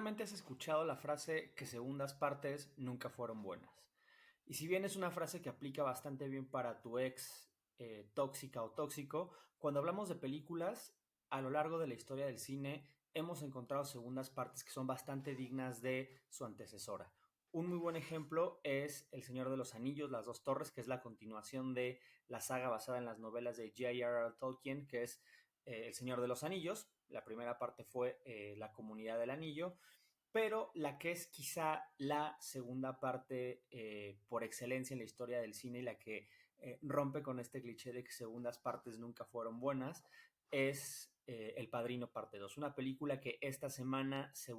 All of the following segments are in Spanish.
Seguramente has escuchado la frase que segundas partes nunca fueron buenas. Y si bien es una frase que aplica bastante bien para tu ex tóxica o tóxico, cuando hablamos de películas, a lo largo de la historia del cine hemos encontrado segundas partes que son bastante dignas de su antecesora. Un muy buen ejemplo es El Señor de los Anillos, Las Dos Torres, que es la continuación de la saga basada en las novelas de J.R.R. Tolkien, que es El Señor de los Anillos. La primera parte fue La Comunidad del Anillo, pero la que es quizá la segunda parte por excelencia en la historia del cine y la que rompe con este cliché de que segundas partes nunca fueron buenas es El Padrino parte 2, una película que esta semana se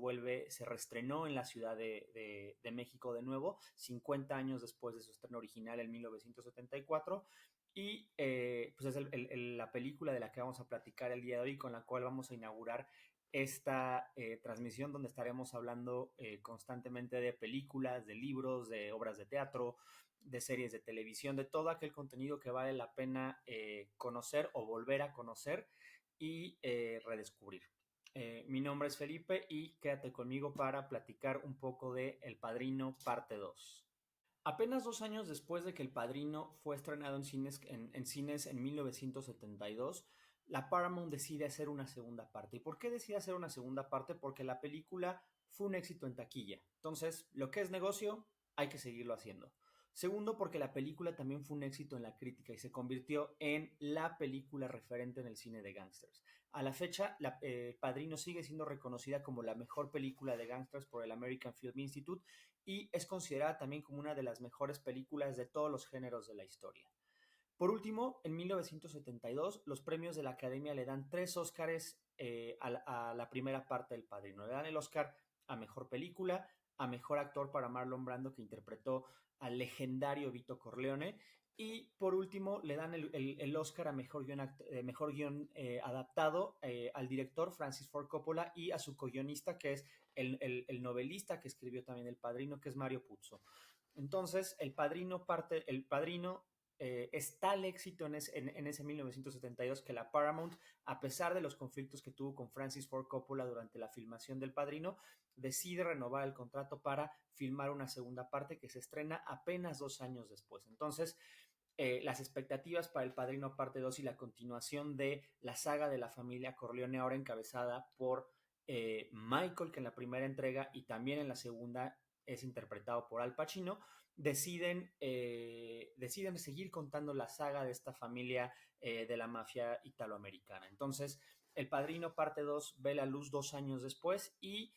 reestrenó en la Ciudad de México de nuevo, 50 años después de su estreno original en 1974. Y pues es la película de la que vamos a platicar el día de hoy, con la cual vamos a inaugurar esta transmisión donde estaremos hablando constantemente de películas, de libros, de obras de teatro, de series de televisión, de todo aquel contenido que vale la pena conocer o volver a conocer y redescubrir. Mi nombre es Felipe y quédate conmigo para platicar un poco de El Padrino parte 2. Apenas 2 años después de que El Padrino fue estrenado en cines en 1972, la Paramount decide hacer una segunda parte. ¿Y por qué decide hacer una segunda parte? Porque la película fue un éxito en taquilla. Entonces, lo que es negocio, hay que seguirlo haciendo. Segundo, porque la película también fue un éxito en la crítica y se convirtió en la película referente en el cine de gángsters. A la fecha, Padrino sigue siendo reconocida como la mejor película de gángsters por el American Film Institute y es considerada también como una de las mejores películas de todos los géneros de la historia. Por último, en 1972, los premios de la Academia le dan 3 Óscares a la primera parte del Padrino. Le dan el Óscar a Mejor Película, a Mejor Actor para Marlon Brando, que interpretó al legendario Vito Corleone, y por último le dan el Oscar a mejor guión adaptado al director Francis Ford Coppola y a su co-guionista, que es el novelista que escribió también El Padrino, que es Mario Puzo. Entonces, El Padrino es tal éxito en ese 1972 que la Paramount, a pesar de los conflictos que tuvo con Francis Ford Coppola durante la filmación del Padrino, decide renovar el contrato para filmar una segunda parte que se estrena apenas 2 años después. Entonces, las expectativas para El Padrino parte 2 y la continuación de la saga de la familia Corleone, ahora encabezada por Michael, que en la primera entrega y también en la segunda es interpretado por Al Pacino, deciden seguir contando la saga de esta familia de la mafia italoamericana. Entonces, El Padrino parte 2 ve la luz 2 años después y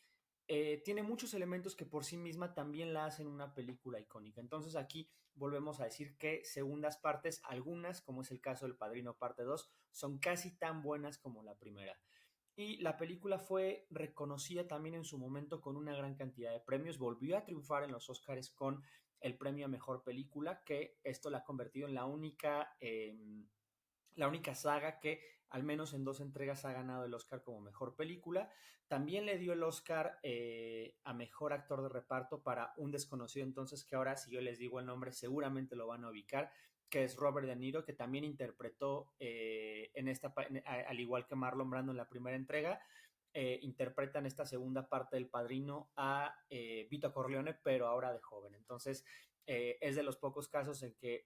tiene muchos elementos que por sí misma también la hacen una película icónica. Entonces aquí volvemos a decir que segundas partes, algunas, como es el caso del Padrino parte 2, son casi tan buenas como la primera. Y la película fue reconocida también en su momento con una gran cantidad de premios. Volvió a triunfar en los Oscars con el premio a Mejor Película, que esto la ha convertido en la única saga que al menos en 2 entregas ha ganado el Oscar como mejor película. También le dio el Oscar a mejor actor de reparto para un desconocido entonces, que ahora si yo les digo el nombre seguramente lo van a ubicar, que es Robert De Niro, que también interpretó al igual que Marlon Brando en la primera entrega, interpreta en esta segunda parte del Padrino a Vito Corleone, pero ahora de joven. Entonces, es de los pocos casos en que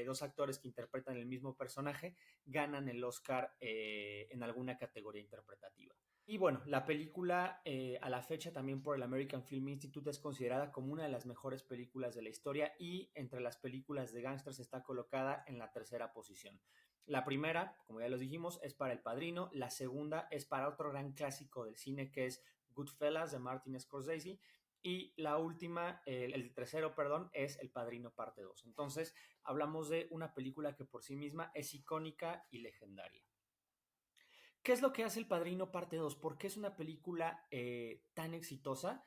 dos actores que interpretan el mismo personaje ganan el Oscar en alguna categoría interpretativa. Y bueno, la película a la fecha también por el American Film Institute es considerada como una de las mejores películas de la historia y entre las películas de gángsters está colocada en la tercera posición. La primera, como ya los dijimos, es para El Padrino, la segunda es para otro gran clásico del cine que es Goodfellas de Martin Scorsese y la última, el tercero, perdón, es El Padrino parte 2. Entonces, hablamos de una película que por sí misma es icónica y legendaria. ¿Qué es lo que hace El Padrino parte 2? ¿Por qué es una película tan exitosa?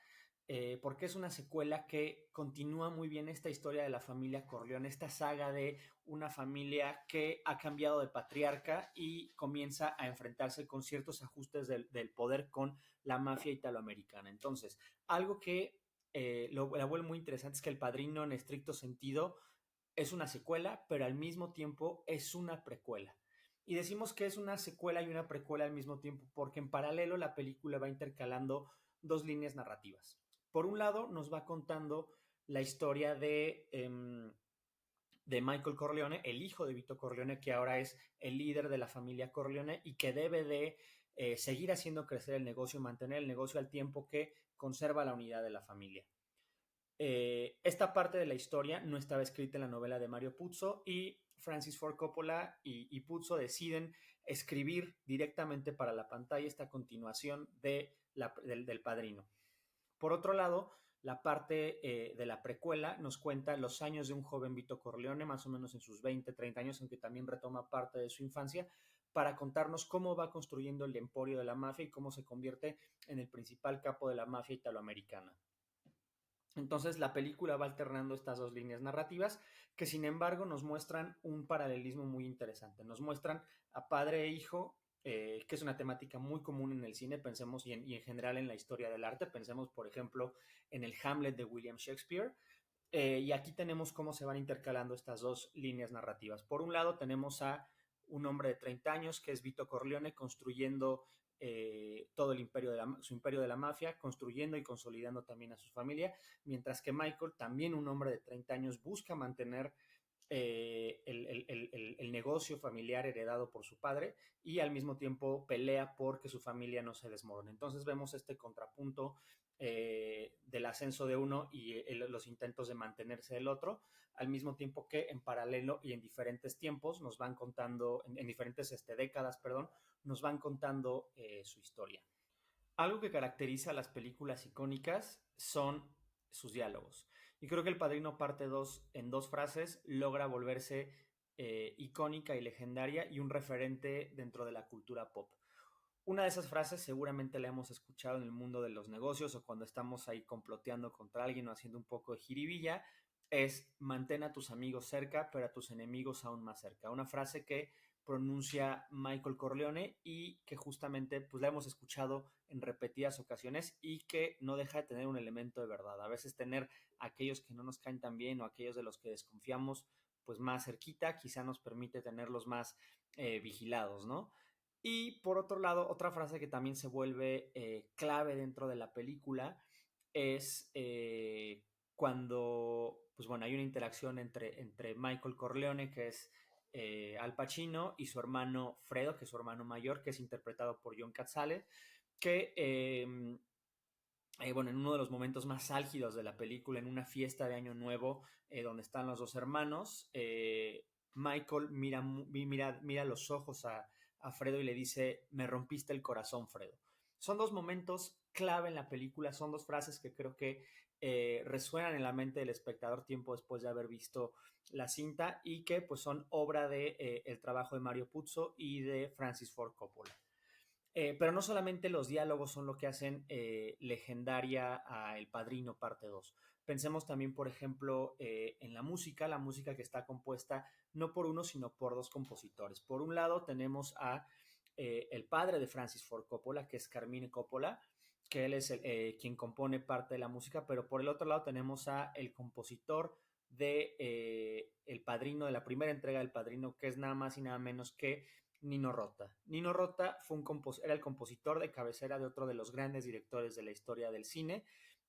Porque es una secuela que continúa muy bien esta historia de la familia Corleone, esta saga de una familia que ha cambiado de patriarca y comienza a enfrentarse con ciertos ajustes del poder con la mafia italoamericana. Entonces, algo que la vuelve muy interesante es que El Padrino en estricto sentido es una secuela, pero al mismo tiempo es una precuela. Y decimos que es una secuela y una precuela al mismo tiempo porque en paralelo la película va intercalando dos líneas narrativas. Por un lado, nos va contando la historia de Michael Corleone, el hijo de Vito Corleone, que ahora es el líder de la familia Corleone y que debe de seguir haciendo crecer el negocio, mantener el negocio al tiempo que conserva la unidad de la familia. Esta parte de la historia no estaba escrita en la novela de Mario Puzo y Francis Ford Coppola y Puzo deciden escribir directamente para la pantalla esta continuación del Padrino. Por otro lado, la parte de la precuela nos cuenta los años de un joven Vito Corleone, más o menos en sus 20, 30 años, aunque también retoma parte de su infancia, para contarnos cómo va construyendo el emporio de la mafia y cómo se convierte en el principal capo de la mafia italoamericana. Entonces la película va alternando estas dos líneas narrativas que sin embargo nos muestran un paralelismo muy interesante. Nos muestran a padre e hijo, que es una temática muy común en el cine, pensemos y en general en la historia del arte. Pensemos, por ejemplo, en el Hamlet de William Shakespeare. Y aquí tenemos cómo se van intercalando estas dos líneas narrativas. Por un lado tenemos a un hombre de 30 años que es Vito Corleone construyendo todo el imperio su imperio de la mafia, construyendo y consolidando también a su familia, mientras que Michael, también un hombre de 30 años, busca mantener el negocio familiar heredado por su padre y al mismo tiempo pelea porque su familia no se desmorone. Entonces vemos este contrapunto del ascenso de uno y los intentos de mantenerse del otro, al mismo tiempo que en paralelo y en diferentes tiempos nos van contando, en diferentes décadas, perdón, nos van contando su historia. Algo que caracteriza a las películas icónicas son sus diálogos. Y creo que El Padrino parte 2 en dos frases logra volverse icónica y legendaria y un referente dentro de la cultura pop. Una de esas frases seguramente la hemos escuchado en el mundo de los negocios o cuando estamos ahí comploteando contra alguien o haciendo un poco de jiribilla, es mantén a tus amigos cerca, pero a tus enemigos aún más cerca. Una frase que pronuncia Michael Corleone y que justamente pues la hemos escuchado en repetidas ocasiones y que no deja de tener un elemento de verdad. A veces tener aquellos que no nos caen tan bien o aquellos de los que desconfiamos pues más cerquita quizá nos permite tenerlos más vigilados, ¿no? Y por otro lado, otra frase que también se vuelve clave dentro de la película es cuando, pues bueno, hay una interacción entre Michael Corleone, que es Al Pacino, y su hermano Fredo, que es su hermano mayor, que es interpretado por John Cazale, que, bueno, en uno de los momentos más álgidos de la película, en una fiesta de Año Nuevo, donde están los dos hermanos, Michael mira los ojos a Fredo y le dice, me rompiste el corazón, Fredo. Son dos momentos clave en la película, son dos frases que creo que resuenan en la mente del espectador tiempo después de haber visto la cinta y que pues son obra de el trabajo de Mario Puzo y de Francis Ford Coppola. Pero no solamente los diálogos son lo que hacen legendaria a El Padrino parte 2. Pensemos también, por ejemplo, en la música que está compuesta no por uno, sino por dos compositores. Por un lado tenemos a el padre de Francis Ford Coppola, que es Carmine Coppola, que él es quien compone parte de la música, pero por el otro lado tenemos a el compositor de El Padrino, de la primera entrega del Padrino, que es nada más y nada menos que Nino Rota. Nino Rota era el compositor de cabecera de otro de los grandes directores de la historia del cine,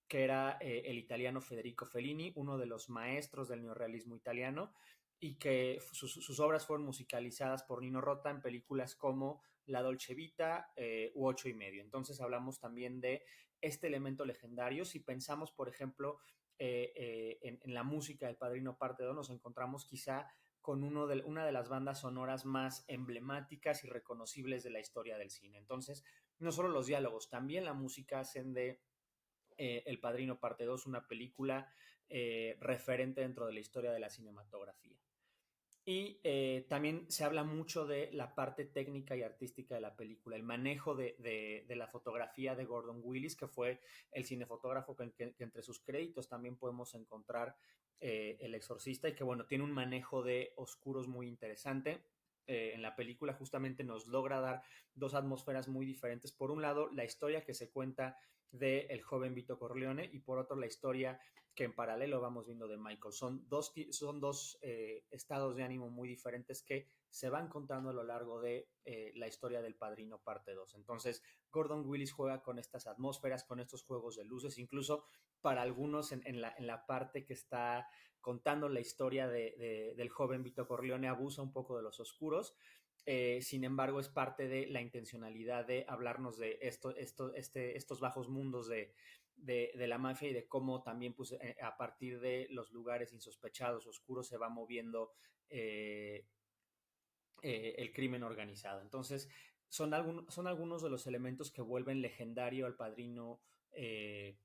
que era el italiano Federico Fellini, uno de los maestros del neorrealismo italiano, y que sus obras fueron musicalizadas por Nino Rota en películas como La Dolce Vita u Ocho y Medio. Entonces hablamos también de este elemento legendario. Si pensamos, por ejemplo, en la música del Padrino Parte 2, nos encontramos quizá con una de las bandas sonoras más emblemáticas y reconocibles de la historia del cine. Entonces, no solo los diálogos, también la música hacen de El Padrino Parte 2 una película referente dentro de la historia de la cinematografía. Y también se habla mucho de la parte técnica y artística de la película, el manejo de la fotografía de Gordon Willis, que fue el cinefotógrafo que entre sus créditos también podemos encontrar El Exorcista y que bueno, tiene un manejo de oscuros muy interesante. En la película justamente nos logra dar dos atmósferas muy diferentes. Por un lado, la historia que se cuenta de El joven Vito Corleone y por otro la historia que en paralelo vamos viendo de Michael. Son dos estados de ánimo muy diferentes que se van contando a lo largo de la historia del Padrino parte 2. Entonces, Gordon Willis juega con estas atmósferas, con estos juegos de luces, incluso para algunos en la parte que está contando la historia del joven Vito Corleone abusa un poco de los oscuros. Sin embargo, es parte de la intencionalidad de hablarnos de estos bajos mundos de la mafia y de cómo también pues, a partir de los lugares insospechados, oscuros, se va moviendo eh, el crimen organizado. Entonces, son algunos de los elementos que vuelven legendario al Padrino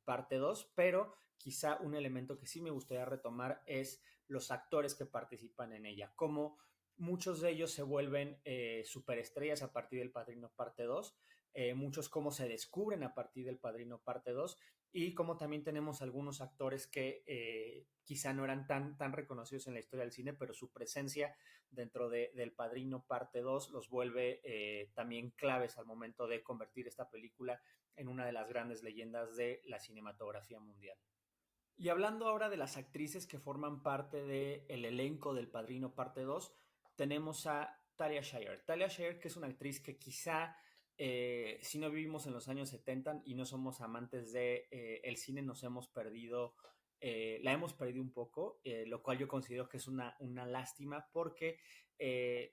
parte 2, pero quizá un elemento que sí me gustaría retomar es los actores que participan en ella, como muchos de ellos se vuelven superestrellas a partir del Padrino parte 2, muchos cómo se descubren a partir del Padrino parte 2 y como también tenemos algunos actores que quizá no eran tan reconocidos en la historia del cine, pero su presencia dentro del Padrino parte 2 los vuelve también claves al momento de convertir esta película en una de las grandes leyendas de la cinematografía mundial. Y hablando ahora de las actrices que forman parte del elenco del Padrino parte 2, tenemos a Talia Shire. Talia Shire, que es una actriz que quizá si no vivimos en los años 70 y no somos amantes de el cine, nos hemos perdido, la hemos perdido un poco, lo cual yo considero que es una lástima porque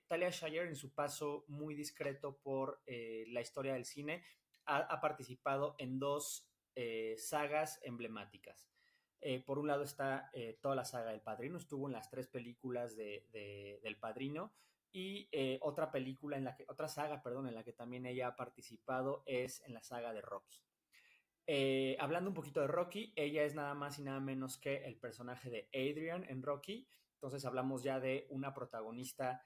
Talia Shire en su paso muy discreto por la historia del cine ha participado en dos sagas emblemáticas. Por un lado está toda la saga del Padrino, estuvo en las tres películas del Padrino y otra saga, perdón, en la que también ella ha participado es en la saga de Rocky. Hablando un poquito de Rocky, ella es nada más y nada menos que el personaje de Adrian en Rocky, entonces hablamos ya de una protagonista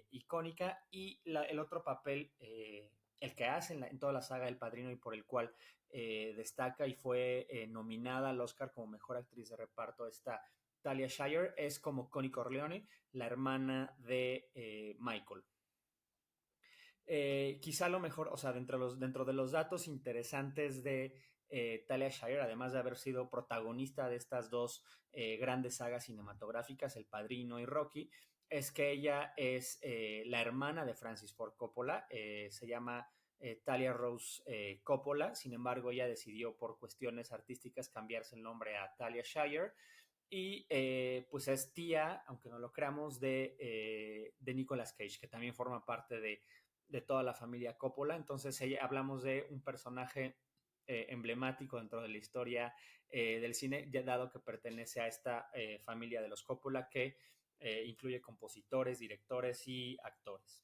icónica y el otro papel, el que hace en toda la saga del Padrino y por el cual destaca y fue nominada al Oscar como mejor actriz de reparto esta Talia Shire, es como Connie Corleone, la hermana de Michael. Quizá lo mejor, o sea, dentro de los datos interesantes de Talia Shire, además de haber sido protagonista de estas dos grandes sagas cinematográficas, El Padrino y Rocky, es que ella es la hermana de Francis Ford Coppola, se llama Talia Rose Coppola, sin embargo ella decidió por cuestiones artísticas cambiarse el nombre a Talia Shire y pues es tía, aunque no lo creamos, de Nicolas Cage, que también forma parte de toda la familia Coppola. Entonces hablamos de un personaje emblemático dentro de la historia del cine, ya dado que pertenece a esta familia de los Coppola que incluye compositores, directores y actores.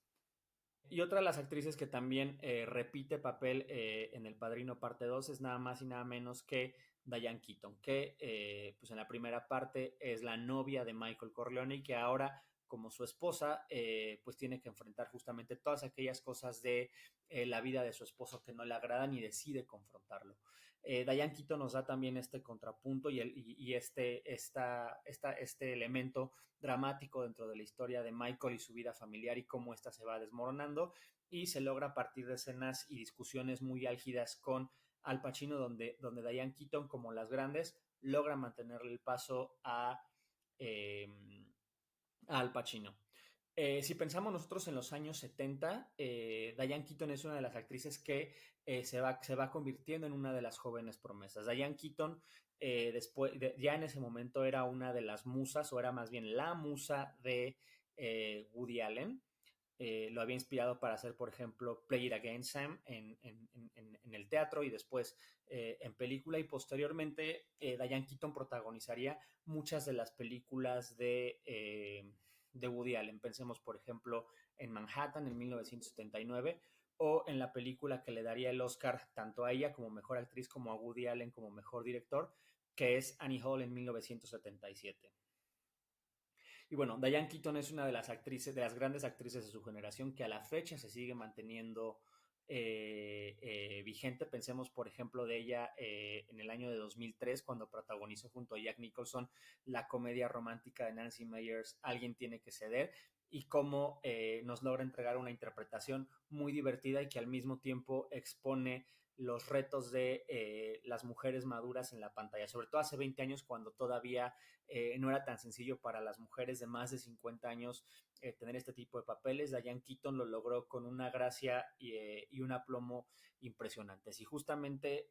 Y otra de las actrices que también repite papel en El Padrino parte 2 es nada más y nada menos que Diane Keaton, que pues en la primera parte es la novia de Michael Corleone y que ahora como su esposa pues tiene que enfrentar justamente todas aquellas cosas de la vida de su esposo que no le agradan y decide confrontarlo. Diane Keaton nos da también este contrapunto y este elemento dramático dentro de la historia de Michael y su vida familiar y cómo ésta se va desmoronando y se logra a partir de escenas y discusiones muy álgidas con Al Pacino donde Diane Keaton como las grandes logra mantenerle el paso eh, a Al Pacino. Si pensamos nosotros en los años 70, Diane Keaton es una de las actrices que se va convirtiendo en una de las jóvenes promesas. Diane Keaton, ya en ese momento era una de las musas, o era más bien la musa de Woody Allen. Lo había inspirado para hacer, por ejemplo, Play It Again, Sam, en el teatro y después en película. Y posteriormente, Diane Keaton protagonizaría muchas de las películas de Woody Allen. Pensemos, por ejemplo, en Manhattan en 1979 o en la película que le daría el Oscar tanto a ella como mejor actriz como a Woody Allen como mejor director, que es Annie Hall en 1977. Y bueno, Diane Keaton es una de las actrices, de las grandes actrices de su generación que a la fecha se sigue manteniendo vigente. Pensemos, por ejemplo, de ella en el año de 2003, cuando protagonizó junto a Jack Nicholson la comedia romántica de Nancy Meyers, Alguien tiene que ceder. y cómo nos logra entregar una interpretación muy divertida y que al mismo tiempo expone los retos de las mujeres maduras en la pantalla, sobre todo hace 20 años cuando todavía no era tan sencillo para las mujeres de más de 50 años tener este tipo de papeles. Diane Keaton lo logró con una gracia y un aplomo impresionantes. Y justamente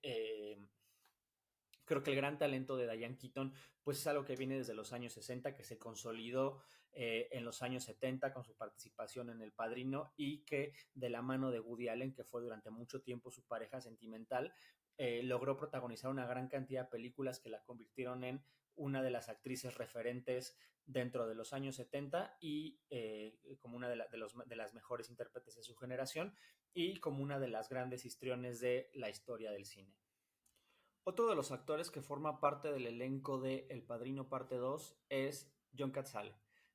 creo que el gran talento de Diane Keaton pues es algo que viene desde los años 60, que se consolidó en los años 70 con su participación en El Padrino y que de la mano de Woody Allen, que fue durante mucho tiempo su pareja sentimental, logró protagonizar una gran cantidad de películas que la convirtieron en una de las actrices referentes dentro de los años 70 y como una de las mejores intérpretes de su generación y como una de las grandes histriones de la historia del cine. Otro de los actores que forma parte del elenco de El Padrino Parte 2 es John Cazale.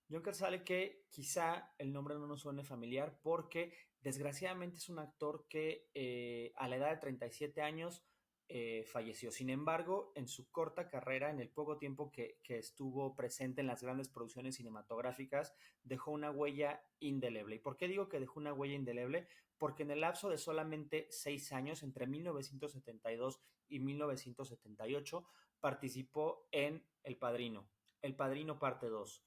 John Cazale, que quizá el nombre no nos suene familiar porque desgraciadamente es un actor que a la edad de 37 años falleció. Sin embargo, en su corta carrera, en el poco tiempo que estuvo presente en las grandes producciones cinematográficas, dejó una huella indeleble. ¿Y por qué digo que dejó una huella indeleble? Porque en el lapso de solamente 6 años, entre 1972 y 1978, participó en El Padrino Parte 2,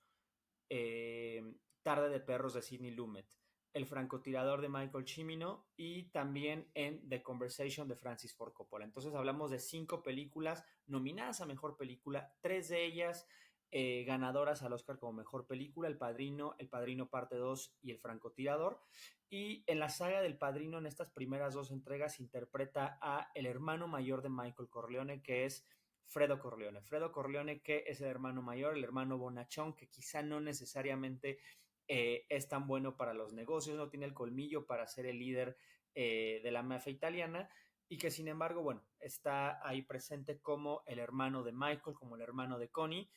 Tarde de Perros de Sidney Lumet, El francotirador de Michael Cimino y también en The Conversation de Francis Ford Coppola. Entonces hablamos de 5 películas nominadas a Mejor Película, 3 de ellas ganadoras al Oscar como Mejor Película, El Padrino Parte 2 y El francotirador. Y en la saga del Padrino, en estas primeras 2 entregas, interpreta a el hermano mayor de Michael Corleone, que es Fredo Corleone. Fredo Corleone, que es el hermano mayor, el hermano bonachón, que quizá no necesariamente es tan bueno para los negocios, no tiene el colmillo para ser el líder de la mafia italiana, y que sin embargo, bueno, está ahí presente como el hermano de Michael, como el hermano de Connie,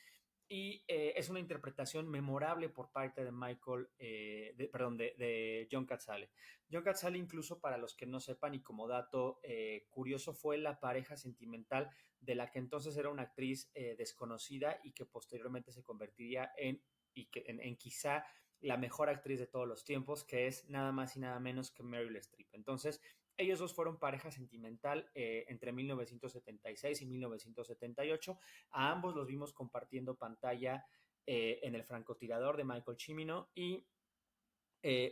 y es una interpretación memorable por parte de de John Cazale. John Cazale, incluso para los que no sepan y como dato curioso, fue la pareja sentimental de la que entonces era una actriz desconocida y que posteriormente se convertiría en quizá la mejor actriz de todos los tiempos, que es nada más y nada menos que Meryl Streep. Entonces, ellos dos fueron pareja sentimental entre 1976 y 1978. A ambos los vimos compartiendo pantalla en El francotirador de Michael Cimino y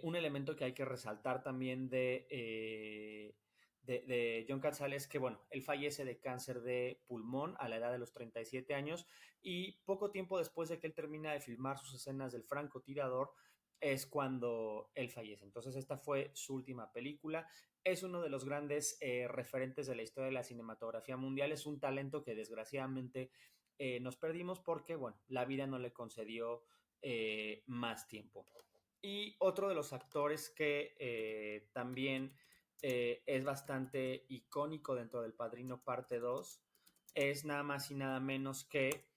un elemento que hay que resaltar también de John Cazale es que, bueno, él fallece de cáncer de pulmón a la edad de los 37 años y poco tiempo después de que él termina de filmar sus escenas del francotirador es cuando él fallece. Entonces esta fue su última película. Es uno de los grandes referentes de la historia de la cinematografía mundial. Es un talento que desgraciadamente nos perdimos porque, bueno, la vida no le concedió más tiempo. Y otro de los actores que también es bastante icónico dentro del Padrino Parte 2 es nada más y nada menos que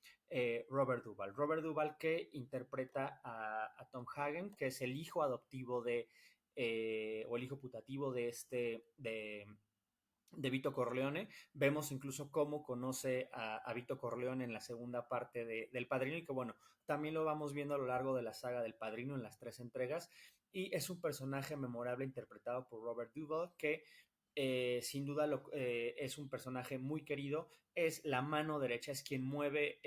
Robert Duvall. Robert Duvall, que interpreta a Tom Hagen, que es el hijo adoptivo o el hijo putativo de Vito Corleone. Vemos incluso cómo conoce a Vito Corleone en la segunda parte del Padrino y que, bueno, también lo vamos viendo a lo largo de la saga del Padrino en las 3 entregas. Y es un personaje memorable interpretado por Robert Duvall que sin duda es un personaje muy querido, es la mano derecha, es quien mueve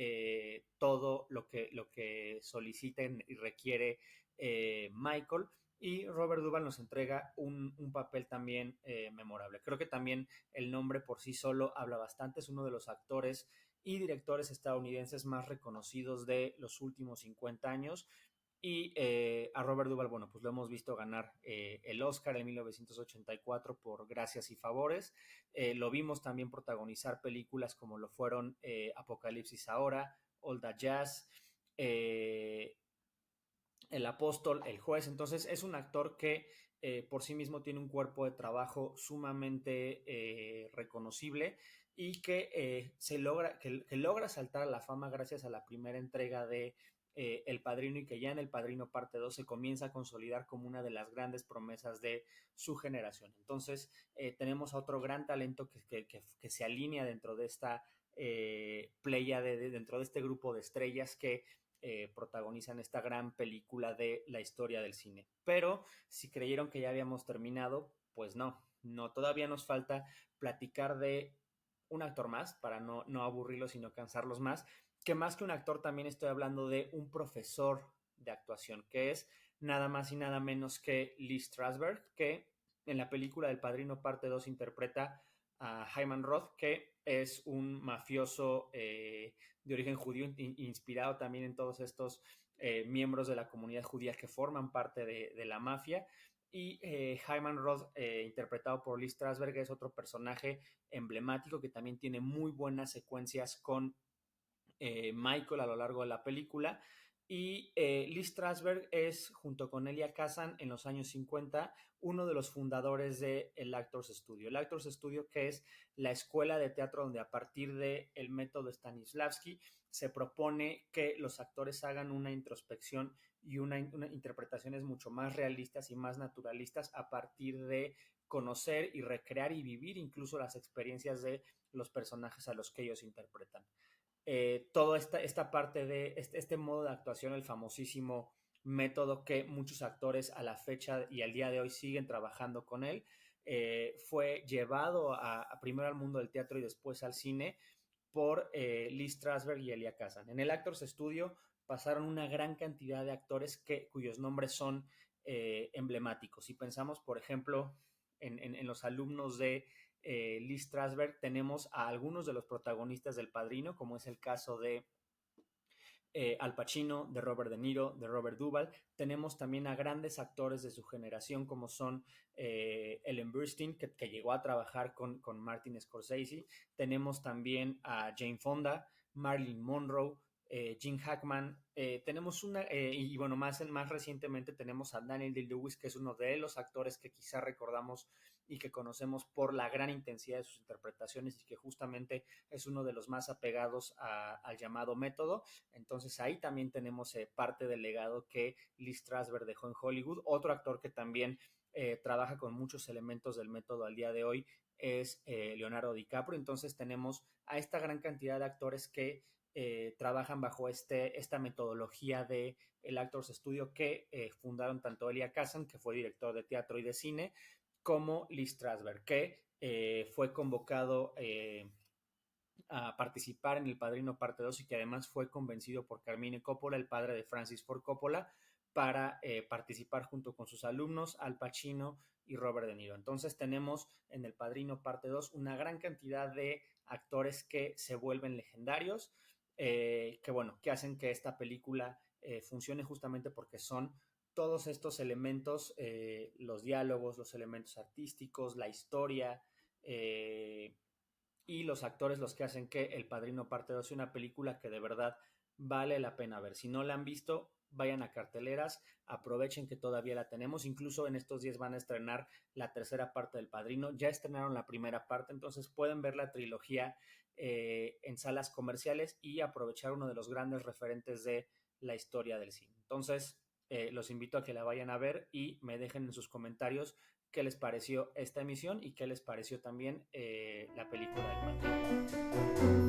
todo lo que soliciten y requiere Michael, y Robert Duvall nos entrega un papel también memorable. Creo que también el nombre por sí solo habla bastante, es uno de los actores y directores estadounidenses más reconocidos de los últimos 50 años. Y a Robert Duvall, bueno, pues lo hemos visto ganar el Oscar en 1984 por Gracias y Favores. Lo vimos también protagonizar películas como lo fueron Apocalipsis Ahora, All That Jazz, El Apóstol, El Juez. Entonces es un actor que por sí mismo tiene un cuerpo de trabajo sumamente reconocible y que logra saltar a la fama gracias a la primera entrega de El Padrino, y que ya en El Padrino Parte 2 se comienza a consolidar como una de las grandes promesas de su generación. Entonces tenemos a otro gran talento que se alinea dentro de esta playa, dentro de este grupo de estrellas que protagonizan esta gran película de la historia del cine. Pero si creyeron que ya habíamos terminado, pues no, no, todavía nos falta platicar de un actor más para no aburrirlos y no cansarlos más, que más que un actor también estoy hablando de un profesor de actuación, que es nada más y nada menos que Lee Strasberg, que en la película del Padrino Parte 2 interpreta a Hyman Roth, que es un mafioso de origen judío, inspirado también en todos estos miembros de la comunidad judía que forman parte de la mafia. Y Hyman Roth, interpretado por Lee Strasberg, es otro personaje emblemático que también tiene muy buenas secuencias con Michael a lo largo de la película. Y Lee Strasberg es, junto con Elia Kazan, en los años 50, uno de los fundadores del Actors Studio. El Actors Studio, que es la escuela de teatro donde a partir del método Stanislavski se propone que los actores hagan una introspección y una interpretaciones mucho más realistas y más naturalistas a partir de conocer y recrear y vivir incluso las experiencias de los personajes a los que ellos interpretan. Toda esta parte de este modo de actuación, el famosísimo método que muchos actores a la fecha y al día de hoy siguen trabajando con él, fue llevado primero al mundo del teatro y después al cine por Lee Strasberg y Elia Kazan. En el Actors Studio pasaron una gran cantidad de actores cuyos nombres son emblemáticos. Si pensamos, por ejemplo, en los alumnos de Lee Strasberg, tenemos a algunos de los protagonistas del Padrino, como es el caso de Al Pacino, de Robert De Niro, de Robert Duvall. Tenemos también a grandes actores de su generación, como son Ellen Burstyn, que llegó a trabajar con Martin Scorsese. Tenemos también a Jane Fonda, Marilyn Monroe, Gene Hackman. Tenemos y bueno, más recientemente tenemos a Daniel Day-Lewis, que es uno de los actores que quizá recordamos y que conocemos por la gran intensidad de sus interpretaciones y que justamente es uno de los más apegados al llamado método. Entonces ahí también tenemos parte del legado que Lee Strasberg dejó en Hollywood. Otro actor que también trabaja con muchos elementos del método al día de hoy es Leonardo DiCaprio. Entonces tenemos a esta gran cantidad de actores que trabajan bajo esta metodología de el Actors Studio que fundaron tanto Elia Kazan, que fue director de teatro y de cine, como Lee Strasberg, que fue convocado a participar en El Padrino Parte 2 y que además fue convencido por Carmine Coppola, el padre de Francis Ford Coppola, para participar junto con sus alumnos Al Pacino y Robert De Niro. Entonces tenemos en El Padrino Parte 2 una gran cantidad de actores que se vuelven legendarios, que hacen que esta película funcione justamente porque son todos estos elementos, los diálogos, los elementos artísticos, la historia, y los actores los que hacen que El Padrino Parte 2 sea una película que de verdad vale la pena ver. Si no la han visto, vayan a carteleras, aprovechen que todavía la tenemos, incluso en estos días van a estrenar la tercera parte del Padrino, ya estrenaron la primera parte, entonces pueden ver la trilogía en salas comerciales y aprovechar uno de los grandes referentes de la historia del cine. Entonces, los invito a que la vayan a ver y me dejen en sus comentarios qué les pareció esta emisión y qué les pareció también la película del Padrino.